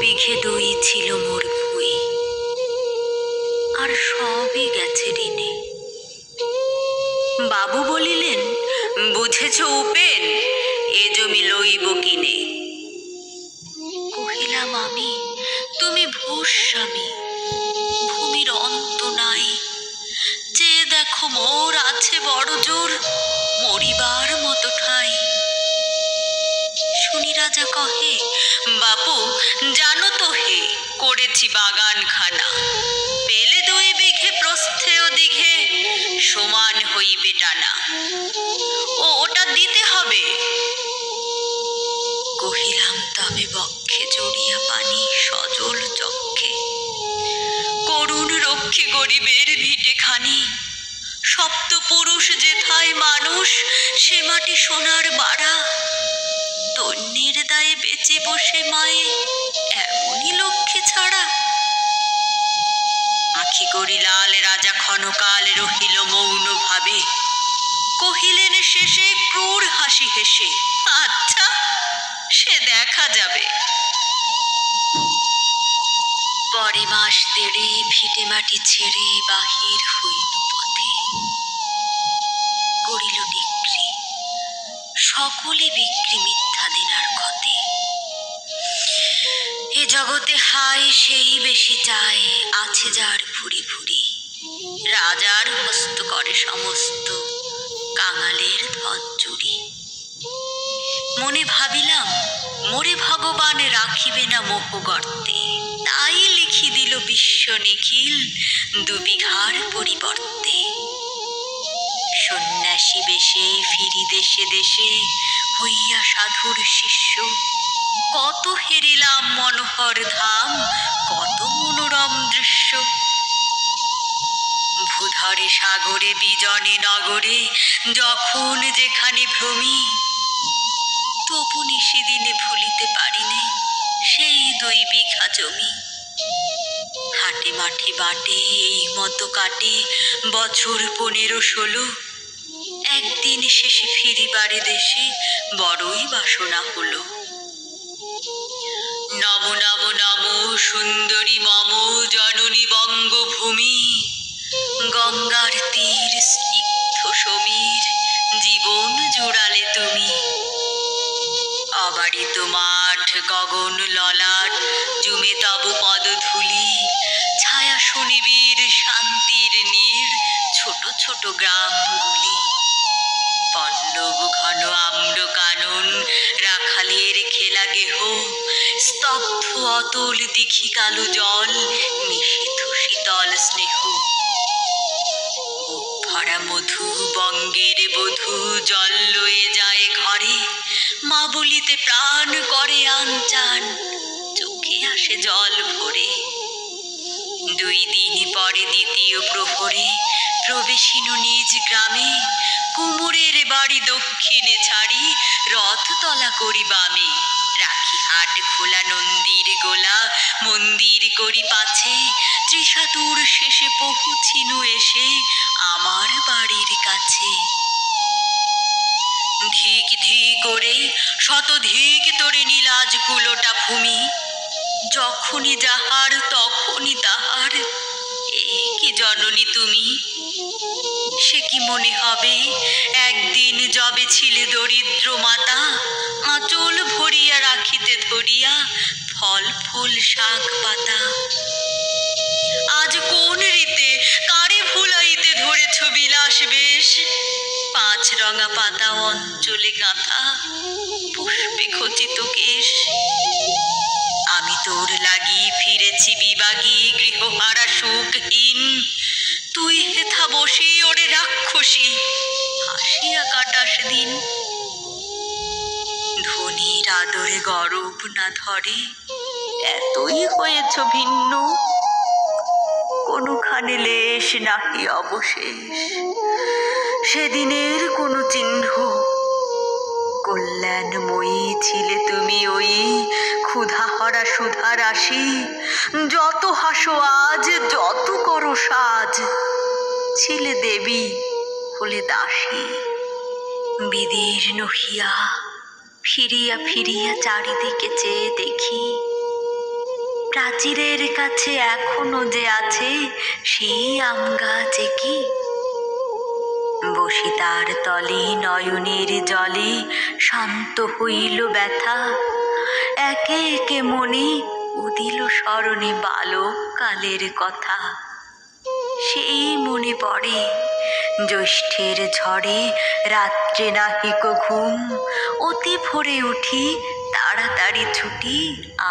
বিঘে দই ছিল মোর ভুই, আর সবই গেছে ঋণে। বাবু বলিলেন, বুঝেছ উপেন, এ জমি লইব কিনে। কহিলাম আমি, তুমি ভূস্বামী, ভূমির অন্ত নাই। যে দেখো মোর আছে বড় জোর, মরিবার মতো ঠাই। শুনি রাজা কহে, বাপু জানো তো হে, করেছি বাগান খানা। পেলে 2 বিঘে প্রস্থে ও দিঘে, সমান হইবে টানা। ওটা দিতে হবে। কহিলাম, তবে বক্ষে জড়িয়া পানি সজল চক্ষে, করুণ রক্ষে গরিবের ভিটে খানি। সপ্ত পুরুষ যেথায় মানুষ, সে মাটি সোনার বাড়া। তন্যের দায়ে বেঁচে বসে মায়ে, এমনই লক্ষ্যে ছাড়া। আখি করি লাল, রাজা ক্ষণকাল রহিল মৌন ভাবে। কহিলেন শেষে ক্রূর হাসি হেসে, আচ্ছা সে দেখা যাবে। পরে মাস দেড়ে ভিটে মাটি ছেড়ে বাহির হইল পথে। করিল ডিক্রি, সকলে বিক্রি মিথ্যা দিনার ক্ষতে। এ জগতে হায় সেই বেশি চায়, আছে যার ভুরি ভুরি। রাজার হস্ত করে সমস্ত, কাঙালের ধন চুরি। মনে ভাবিলাম, মোরে ভগবান রাখিবে না মোহ গর্তে। তাই লিখি দিল বিশ্ব নিখিল, 2 বিঘার পরিবর্তে। সন্ন্যাসী বেশে ফিরি দেশে দেশে, হইয়া সাধুর শিষ্য। কত হেরিলাম মনোহর ধাম, কত মনোরম দৃশ্য। ভূধরে সাগরে বিজনে নগরে, যখন যেখানে ভ্রমি। তবু নিশিদিনে ভুলিতে পারিনে সেই 2 বিঘা জমি। হাটে মাঠে বাটে এই মতো কাটে বছর 15-16। একদিন শেষে ফিরিবারে দেশে, বড়ই বাসনা হলো। নম নম নম সুন্দরী মম জননী বঙ্গভূমি। গঙ্গার তীর স্নিগ্ধ সমীর, জীবন জুড়ালে তুমি। অবারিত মাঠ গগন ললাট, জুমে তব পদধূলি। ছায়া সুনিবিড় শান্তির নীড়, ছোট ছোট গ্রামগুলি। পল্লব ঘন আম্র কানন, রাখালের খেলা গেহ। স্তব্ধ অতল দিঘি কালো জল, নিষিদ্ধ শীতল স্নেহ। ভরা মধু বঙ্গের বধূ, জল লয়ে যায় ঘরে। মা বলিতে প্রাণ করে আনচান, চোখে আসে জল ভরে। 2 দিন পরে দ্বিতীয় প্রহরে, প্রবেশিনু নিজ গ্রামে। কুমোরের বাড়ি দক্ষিণে ছাড়ি, রথতলা করি বামে। রাখি হাট খোলা নন্দীর গোলা, মন্দির করি পাছে। ত্রিশাতুর শেষে পৌঁছিনু এসে, আমার বাড়ির কাছে। ধিক ধিক করে শতধিক তোরে নীলাজ কুলোটা ভূমি। যখনই যাহার তখনই তাহার, এ কি জননী তুমি। সে কি মনে হবে, একদিন যবে ছিলে দরিদ্র মাতা। আঁচল ভরিয়া রাখিতে ধরিয়া, ফল ফুল শাক পাতা। আজ কোন রীতে কারে ভুলাইতে ধরেছ বিলাস বেশ। 5 রঙা পাতা অঞ্চলে গাঁথা, পুষ্পে খচিত কেশ। আমি তোর লাগি ফিরেছি বিবাগী, গৃহহারা সুখহীন। তুই হেথা বসি ওরে রাক্ষসী, হাসিয়া কাটাস দিন। ধনীর আদরে গরব না ধরে, এতই হয়েছ ভিন্ন। কোনখানে লেশ নাহি অবশেষ, সেদিনের কোনো চিহ্ন। কল্যাণময়ী ছিলে তুমি ওই, ক্ষুধাহরা সুধা রাশি। যত হাসো আজ, যত করো সাজ, ছিলে দেবী হলে দাসী। বিদীর্ণ হিয়া ফিরিয়া ফিরিয়া চারিদিকে চেয়ে দেখি, প্রাচীরের কাছে এখনো যে আছে সেই আম গাছ কি? বসিতার তলে নয়নের জলে শান্ত হইল ব্যথা, একে একে মনে উদিল স্মরণে বালক কালের কথা। সেই মনে পড়ে জ্যৈষ্ঠের ঝড়ে রাত্রে নাহিক ঘুম, অতি ভোরে উঠি তাড়াতাড়ি ছুটি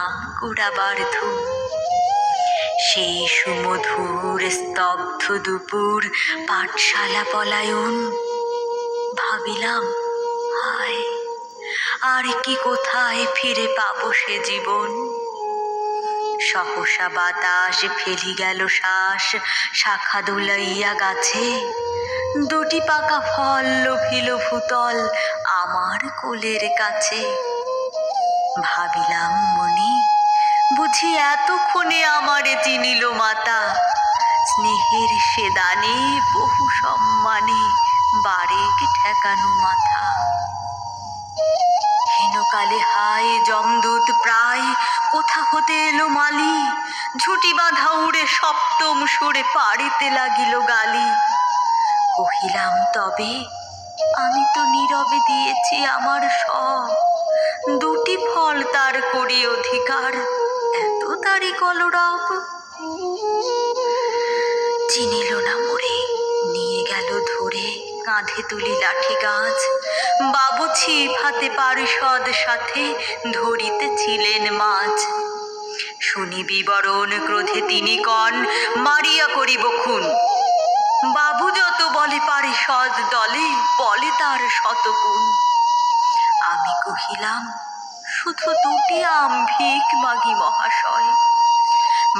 আম কুড়াবার ধুম। সেই সুমধুর স্তব্ধ দুপুর পাঠশালা পলায়ন, ভাবিলাম হায় আর কি কোথায় ফিরে পাবো সে জীবন। সহসা বাতাস ফেলি গেল শ্বাস শাখা দুলাইয়া গাছে, দুটি পাকা ফল লোভিল ভূতল আমার কোলের কাছে। ভাবিলাম মনি বুঝি এতক্ষণে আমারে চিনিল মাতা, স্নেহের সে দানে বহু সম্মানে বারেক ঠেকানো মাথা। হীনকালে হায় যমদূত প্রায় কোথা হতে এলো মালি, ঝুঁটি বাঁধা উড়ে সপ্তম সুরে পাড়িতে লাগিল গালি। কহিলাম তবে আমি তো নীরবে দিয়েছি আমার সব, দুটি ফল তার করি অধিকার, এত তারি কলরব। চিনিল না মোরে, নিয়ে গেল ধরে কাঁধে তুলি লাঠি গাছ। বাবু ছিপ হাতে পারিষদ সাথে ধরিতেছিলেন মাছ। শুনি বিবরণ ক্রোধে তিনি কন মারিয়া করিব খুন। বাবু যত বলে পারিষদ দলে বলে তার শতগুণ। আমি কহিলাম শুধু দুটি আম ভিক মাগি মহাশয়।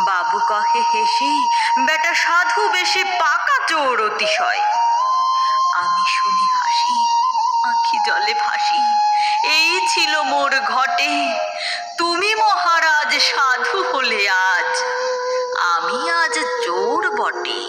বাবু কহে হেসে বেটা সাধু বেশে পাকা চোর অতিশয়। আমি শুনে হাসি আঁখি জলে ভাসি, এই ছিল মোর ঘটে। তুমি মহারাজ সাধু হলে আজ, আমি আজ চোর বটে।